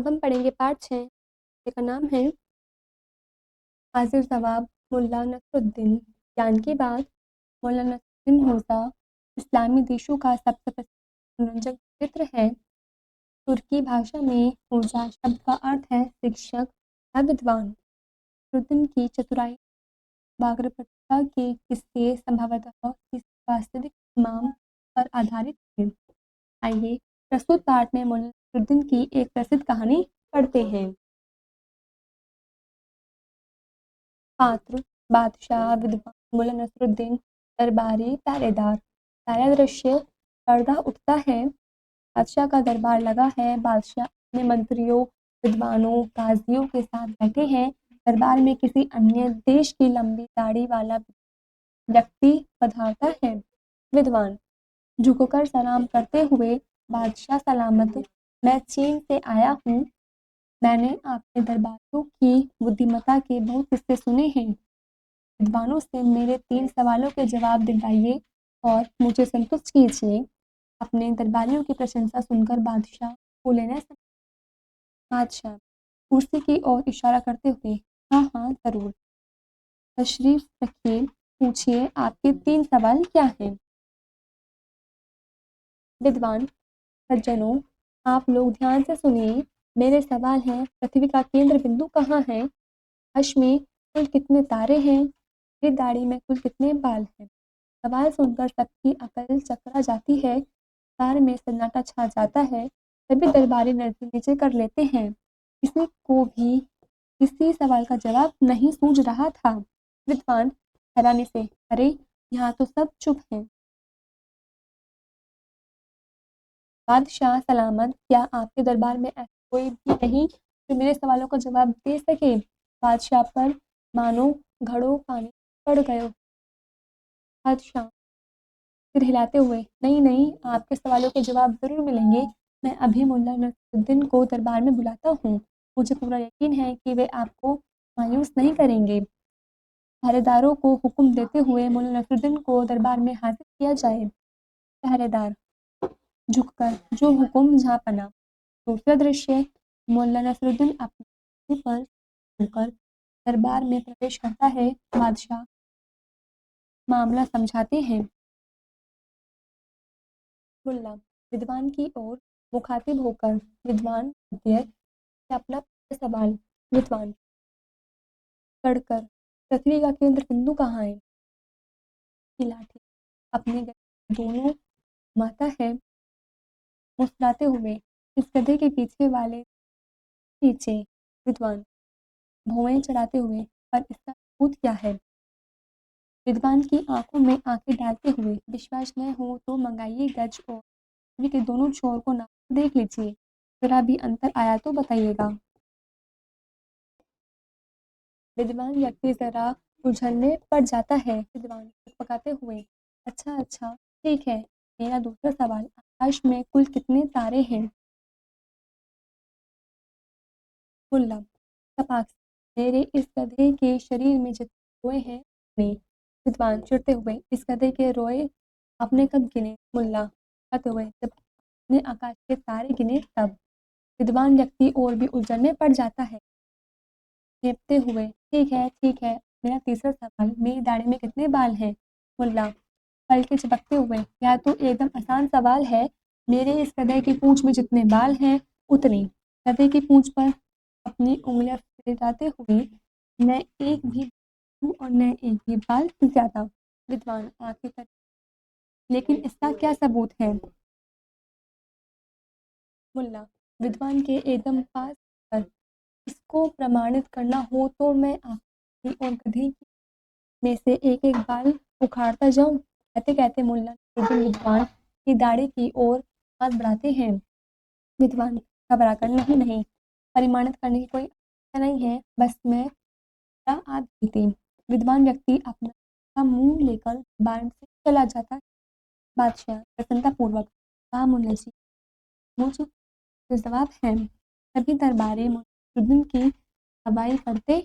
अब हम पढ़ेंगे पाठ 6 जिसका नाम है हाजिर जवाब मुल्ला नसरुद्दीन। ज्ञान की बात। मुल्ला नसरुद्दीन होजा इस्लामी देशों का सबसे प्रसिद्ध मनोरंजक चित्र है। तुर्की भाषा में होजा शब्द का अर्थ है शिक्षक या विद्वान। नसरुद्दीन की चतुराई वाग्रपटुता के किस्से संभवतः किसी वास्तविक इमाम पर आधारित थे। आइए प्रस्तुत पाठ में मुल्ला नसरुद्दीन की एक प्रसिद्ध कहानी पढ़ते हैं। पात्र बादशाह विद्वान मुल्ला नसरुद्दीन दरबारी पहरेदार। पहला दृश्य पर्दा उठता है। बादशाह का दरबार लगा है। बादशाह अपने मंत्रियों विद्वानों काजियों के साथ बैठे हैं। दरबार में किसी अन्य देश की लंबी दाढ़ी वाला व्यक्ति पधारता है। विद्वान झुककर सलाम करते हुए बादशाह सलामत, मैं चीन से आया हूँ। मैंने आपके दरबारियों की बुद्धिमत्ता के बहुत किस्से सुने हैं। विद्वानों से मेरे 3 सवालों के जवाब दिलवाइए और मुझे संतुष्ट कीजिए। अपने दरबारियों की प्रशंसा सुनकर बादशाह बोले न बादशाह कुर्सी की ओर इशारा करते हुए हाँ हाँ ज़रूर, तशरीफ रखिए, पूछिए आपके 3 सवाल क्या हैं। विद्वान सज्जनों, आप लोग ध्यान से सुनिए। मेरे सवाल हैं पृथ्वी का केंद्र बिंदु कहाँ है? आकाश में कुल कितने तारे हैं? मेरी दाढ़ी में कुल कितने बाल हैं? सवाल सुनकर सबकी अकल चकरा जाती है। कार में सन्नाटा छा जाता है। सभी दरबारी नजरें नीचे कर लेते हैं। किसी को भी किसी सवाल का जवाब नहीं सूझ रहा था। विद्वान हैरानी से अरे यहाँ तो सब चुप हैं। बादशाह सलामत, क्या आपके दरबार में ऐसा कोई भी नहीं जो मेरे सवालों का जवाब दे सके? बादशाह पर मानो घड़ों पानी पड़ गए। बादशाह सिर हिलाते हुए नहीं नहीं, आपके सवालों के जवाब ज़रूर मिलेंगे। मैं अभी मुल्ला नसरुद्दीन को दरबार में बुलाता हूँ। मुझे पूरा यकीन है कि वे आपको मायूस नहीं करेंगे। पहरेदारों को हुक्म देते हुए मुल्ला नसरुद्दीन को दरबार में हाजिर किया जाए। पहरेदार झुककर जो हुक्म झाँपना। दूसरा दृश्य मुल्ला नसरुद्दीन अपने पर झुककर दरबार में प्रवेश करता है। बादशाह मामला समझाते हैं। मुल्ला विद्वान की ओर मुखातिब होकर विद्वान अपना सवाल। विद्वान पढ़कर पृथ्वी का केंद्र बिंदु कहाँ है? की लाठी अपने दोनों माता है मुस्कुराते हुए इस गधे के पीछे वाले पीछे। विद्वान भौएं चढ़ाते हुए पर इसका सबूत क्या है? विद्वान की आंखों में आंखें डालते हुए विश्वास न हो तो मंगाइए गज और पृथ्वी के दोनों छोर को नाप देख लीजिए, जरा भी अंतर आया तो बताइएगा। विद्वान व्यक्ति जरा उलझन में पड़ जाता है। विद्वान पकाते हुए अच्छा अच्छा ठीक है, मेरा दूसरा सवाल आकाश में कुल कितने तारे हैं? मुल्ला तपाक मेरे इस गधे के शरीर में जितने रोए हैं नहीं। विद्वान चिढ़ते हुए इस गधे के रोए आपने कब गिने? मुल्ला कहते हुए जब आपने आकाश के तारे गिने तब। विद्वान व्यक्ति और भी उलझन में पड़ जाता है। झेपते हुए ठीक है, मेरा तीसरा सवाल मेरी दाढ़ी में कितने बाल हैं? मुल्ला पलके झपकते हुए यह तो एकदम आसान सवाल है। मेरे इस गधे की पूंछ में जितने बाल हैं उतने। गधे की पूंछ पर अपनी उंगलियां फिराते हुए न एक भी और न एक भी बाल ज्यादा। विद्वान आंखें कर लेकिन इसका क्या सबूत है? मुल्ला विद्वान के एकदम पास कर इसको प्रमाणित करना हो तो मैं आपकी और गधे में से एक एक बाल उखाड़ता जाऊं। कहते कहते मुल्ला नसरुद्दीन विद्वान की दाढ़ी की ओर हाथ बढ़ाते हैं। विद्वान घबराकर नहीं नहीं, परिमाणित करने की कोई आवश्यकता नहीं है, बस मैं आ गई थी। विद्वान व्यक्ति अपना मुंह लेकर बाण से चला जाता है। बादशाह प्रसन्नता पूर्वक कहा मुल्ला जी मुझ जो जवाब है। सभी दरबारी नसरुद्दीन की हवाई करते